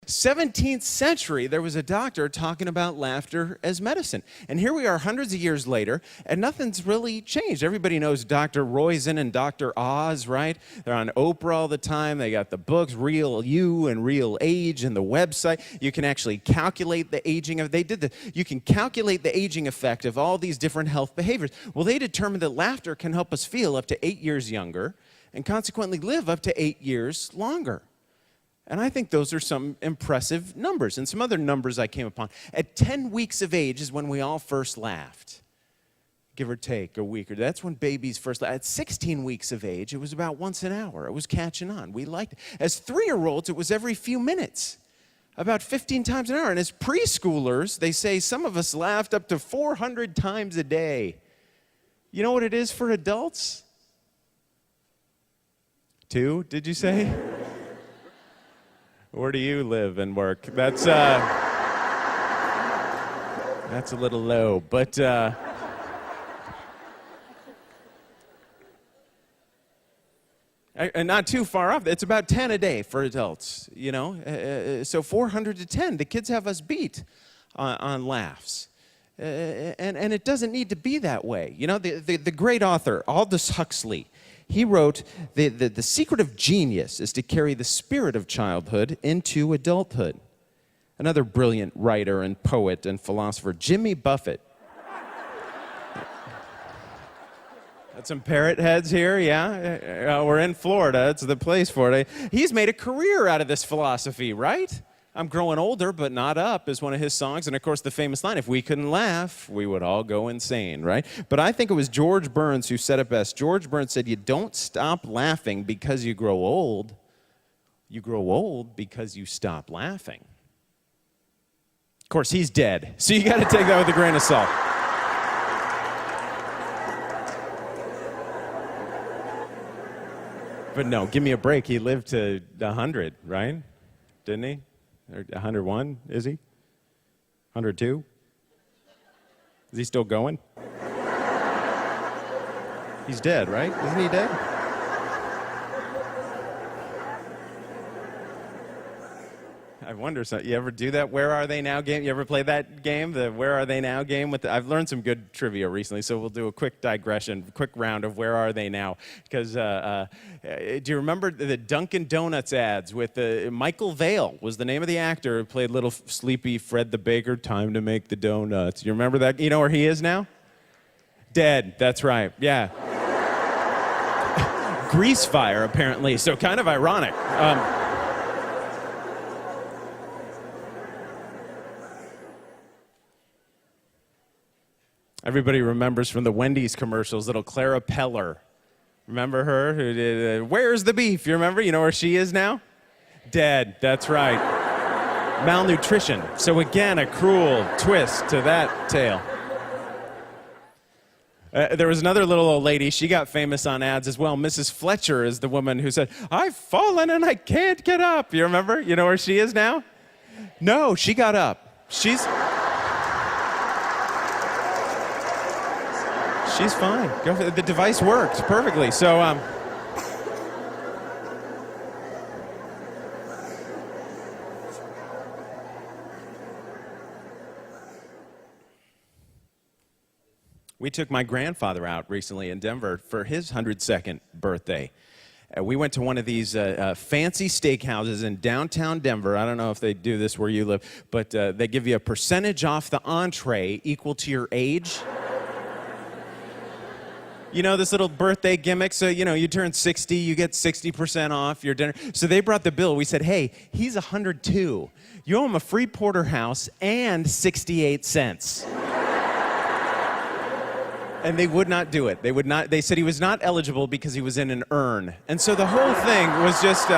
17th century, there was a doctor talking about laughter as medicine. And here we are hundreds of years later, and nothing's really changed. Everybody knows Dr. Roizen and Dr. Oz, right? They're on Oprah all the time. They got the books, Real You and Real Age, and the website. You can actually calculate the aging of, you can calculate the aging effect of all these different health behaviors. Well, they determined that laughter can help us feel up to 8 years younger, and consequently live up to 8 years longer. And I think those are some impressive numbers. And some other numbers I came upon. At 10 weeks of age is when we all first laughed. Give or take a week or that's when babies first laughed. At 16 weeks of age, it was about once an hour. It was catching on. We liked it. As 3-year-olds, it was every few minutes, about 15 times an hour. And as preschoolers, they say some of us laughed up to 400 times a day. You know what it is for adults? 2, did you say? Where do you live and work? That's a little low, but and not too far off. It's about 10 a day for adults, you know. So 400 to 10. The kids have us beat on laughs. And it doesn't need to be that way. You know, the great author, Aldous Huxley, he wrote, the secret of genius is to carry the spirit of childhood into adulthood. Another brilliant writer and poet and philosopher, Jimmy Buffett. Got some parrot heads here, yeah? We're in Florida, it's the place for it. He's made a career out of this philosophy, right? I'm growing older, but not up is one of his songs. And of course, the famous line, if we couldn't laugh, we would all go insane, right? But I think it was George Burns who said it best. George Burns said, you don't stop laughing because you grow old. You grow old because you stop laughing. Of course, he's dead. So you got to take that with a grain of salt. But no, give me a break. He lived to 100, right? Didn't he? 101, is he? 102? Is he still going? He's dead, right? Isn't he dead? I wonder, so you ever do that Where Are They Now game? You ever play that game, the Where Are They Now game? I've learned some good trivia recently, so we'll do a quick digression, quick round of Where Are They Now? Because do you remember the Dunkin' Donuts ads with Michael Vale was the name of the actor who played little sleepy Fred the Baker, time to make the donuts. You remember that? You know where he is now? Dead, that's right, yeah. Grease fire, apparently, so kind of ironic. Everybody remembers from the Wendy's commercials, little Clara Peller. Remember her? Who did, Where's the beef? You remember? You know where she is now? Dead, that's right. Malnutrition. So again, a cruel twist to that tale. There was another little old lady. She got famous on ads as well. Mrs. Fletcher is the woman who said, I've fallen and I can't get up. You remember? You know where she is now? No, she got up. She's fine. Go for it. The device worked perfectly. So, we took my grandfather out recently in Denver for his 102nd birthday. We went to one of these fancy steakhouses in downtown Denver. I don't know if they do this where you live, but they give you a percentage off the entree equal to your age. You know, this little birthday gimmick, so, you know, you turn 60, you get 60% off your dinner. So they brought the bill. We said, hey, he's 102. You owe him a free porterhouse and 68 cents. And they would not do it. They would not. They said he was not eligible because he was in an urn. And so the whole thing was just...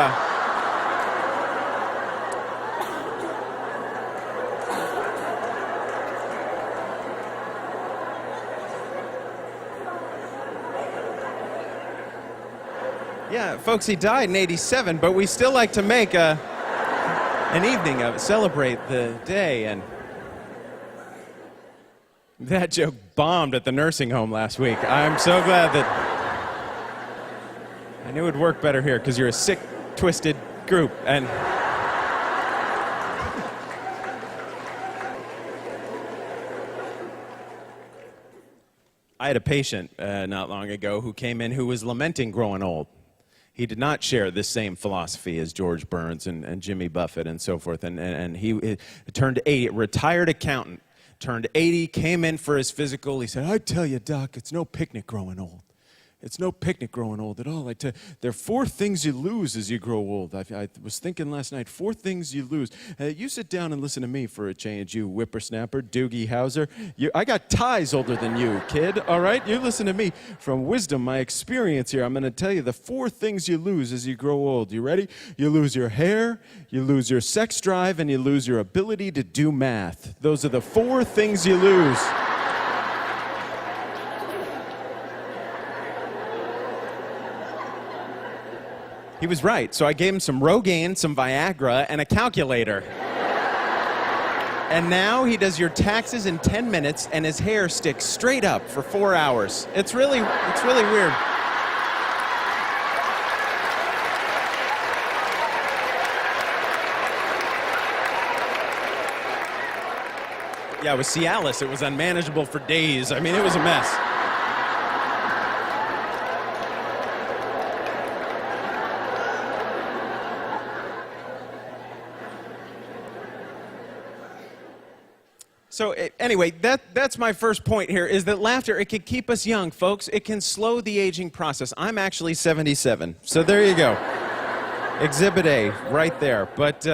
Yeah, folks, he died in 87, but we still like to make an evening of it, celebrate the day. And that joke bombed at the nursing home last week. I'm so glad that I knew it would work better here because you're a sick, twisted group. And I had a patient not long ago who came in who was lamenting growing old. He did not share this same philosophy as George Burns and Jimmy Buffett and so forth. And he turned 80, retired accountant, turned 80, came in for his physical. He said, I tell you, Doc, it's no picnic growing old. It's no picnic growing old at all. There are 4 things you lose as you grow old. I was thinking last night, 4 things you lose. You sit down and listen to me for a change, you whippersnapper, Doogie Howser. I got ties older than you, kid, all right? You listen to me from wisdom, my experience here. I'm going to tell you the 4 things you lose as you grow old. You ready? You lose your hair, you lose your sex drive, and you lose your ability to do math. Those are the 4 things you lose. He was right, so I gave him some Rogaine, some Viagra, and a calculator. And now he does your taxes in 10 minutes, and his hair sticks straight up for 4 hours. It's really weird. Yeah, it was Cialis. It was unmanageable for days. I mean, it was a mess. So anyway, that's my first point here, is that laughter, it can keep us young, folks. It can slow the aging process. I'm actually 77, so there you go. Exhibit A, right there. But